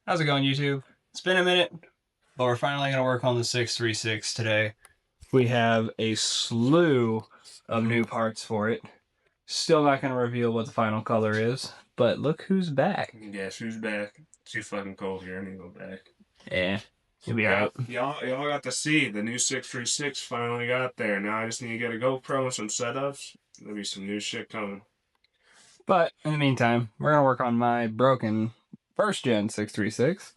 How's it going, YouTube? It's been a minute, but we're finally going to work on the 636 today. We have a slew of new parts for it. Still not going to reveal what the final color is, but look who's back. Guess who's back? It's too fucking cold here. I need to go back. Yeah, you'll be alright. Y'all got to see the new 636 finally got there. Now I just need to get a GoPro and some setups. There'll be some new shit coming. But in the meantime, we're going to work on my broken first gen 636.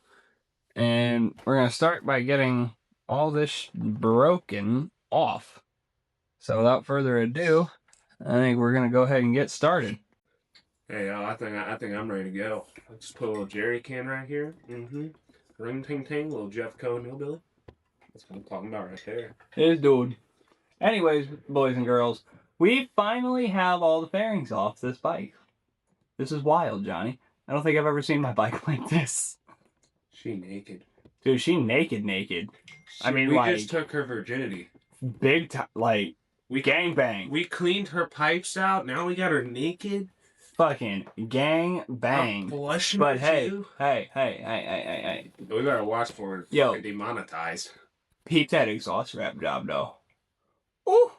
And we're going to start by getting all this broken off. So without further ado, I think we're going to go ahead and get started. Hey, I think I'm ready to go. I'll just put a little jerry can right here. Ring ting ting, little Jeff Cohen hillbilly. That's what I'm talking about right there. This dude. Anyways, boys and girls, we finally have all the fairings off this bike. This is wild, Johnny. I don't think I've ever seen my bike like this. She naked. Dude, she naked. I mean, we like, just took her virginity. Big time, like, we gangbang. We cleaned her pipes out. Now we got her naked. Fucking gang bang. But hey. We better watch for it. Yo, demonetized. Peep that exhaust wrap job, though. Ooh.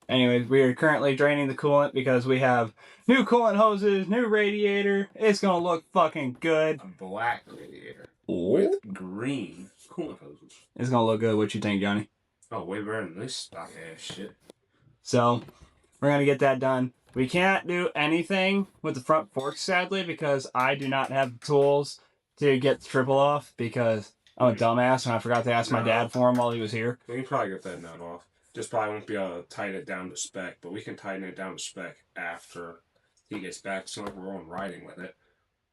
Anyways, we are currently draining the coolant because we have new coolant hoses, new radiator. It's gonna look fucking good. A black radiator with green coolant hoses. It's gonna look good. What you think, Johnny? Oh, way better than this stock ass shit. So, we're gonna get that done. We can't do anything with the front forks, sadly, because I do not have the tools to get the triple off because I'm a dumbass and I forgot to ask my dad for him while he was here. We can probably get that nut off. Just probably won't be able to tighten it down to spec, but we can tighten it down to spec after he gets back. So like we're on riding with it.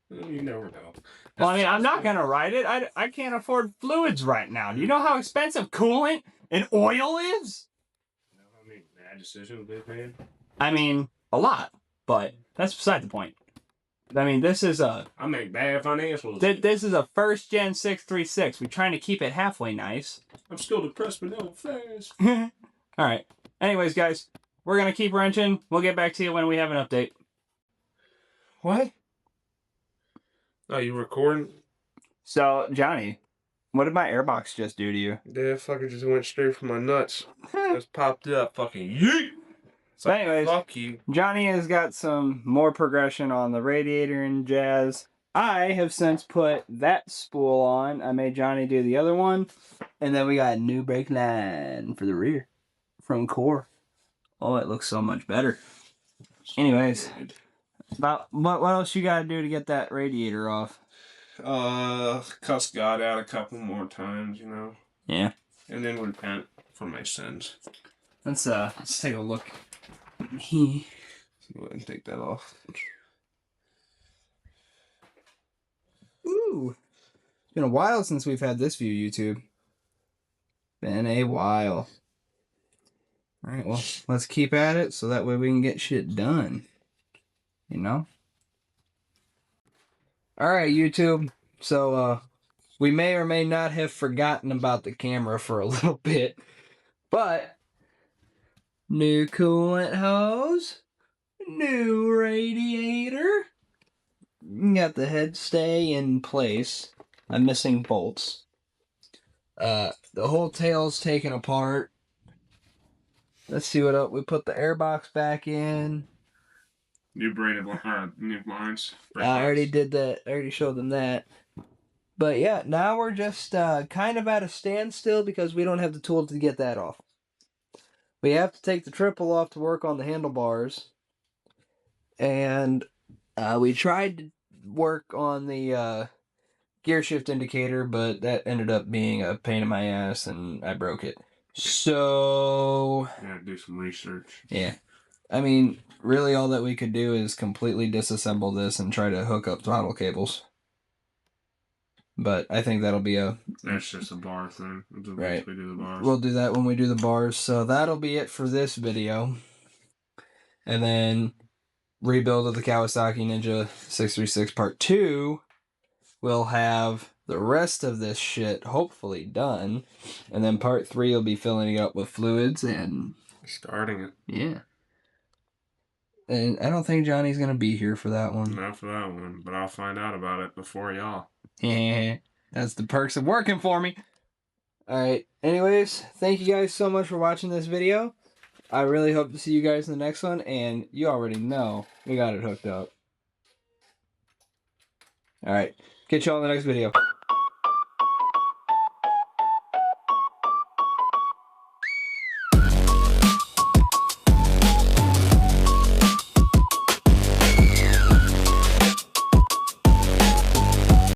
You never know. Well, I mean, I'm not gonna ride it. I can't afford fluids right now. Do you know how expensive coolant and oil is? I mean, bad decision, big man. I mean, a lot, but that's beside the point. I mean, this is a... I make bad financials. This is a first gen 636. We're trying to keep it halfway nice. I'm still depressed, but no fast. Alright. Anyways, guys, we're going to keep wrenching. We'll get back to you when we have an update. What? Oh, you recording? So, Johnny, what did my airbox just do to you? That fucker just went straight for my nuts. Just popped up. Fucking yeet! So anyways, fuck you. Johnny has got some more progression on the radiator and jazz. I have since put that spool on. I made Johnny do the other one. And then we got a new brake line for the rear from Core. Oh, it looks so much better. Anyways, about what else you gotta do to get that radiator off? Cuss God out a couple more times, you know. Yeah. And then repent for my sins. Let's take a look. Go ahead and take that off. Ooh. It's been a while since we've had this view, YouTube. Been a while. Alright, well, let's keep at it so that way we can get shit done. You know? Alright, YouTube. So, we may or may not have forgotten about the camera for a little bit. But, new coolant hose. New radiator. Got the head stay in place. I'm missing bolts. The whole tail's taken apart. Let's see what else. We put the airbox back in. New braided new blinds. I already did that. I already showed them that. But yeah, now we're just kind of at a standstill because we don't have the tools to get that off. We have to take the triple off to work on the handlebars. And we tried to work on the gear shift indicator, but that ended up being a pain in my ass and I broke it. So... yeah, do some research. Yeah. I mean, really all that we could do is completely disassemble this and try to hook up throttle cables. But I think that'll be a... that's just a bar thing. Right. We do the bars. We'll do that when we do the bars. So that'll be it for this video. And then Rebuild of the Kawasaki Ninja 636 Part 2 will have the rest of this shit hopefully done. And then Part 3 will be filling it up with fluids and... starting it. yeah. And I don't think Johnny's going to be here for that one. Not for that one, but I'll find out about it before y'all. Yeah, that's the perks of working for me. Alright, anyways, thank you guys so much for watching this video. I really hope to see you guys in the next one, and you already know we got it hooked up. Alright, catch y'all in the next video.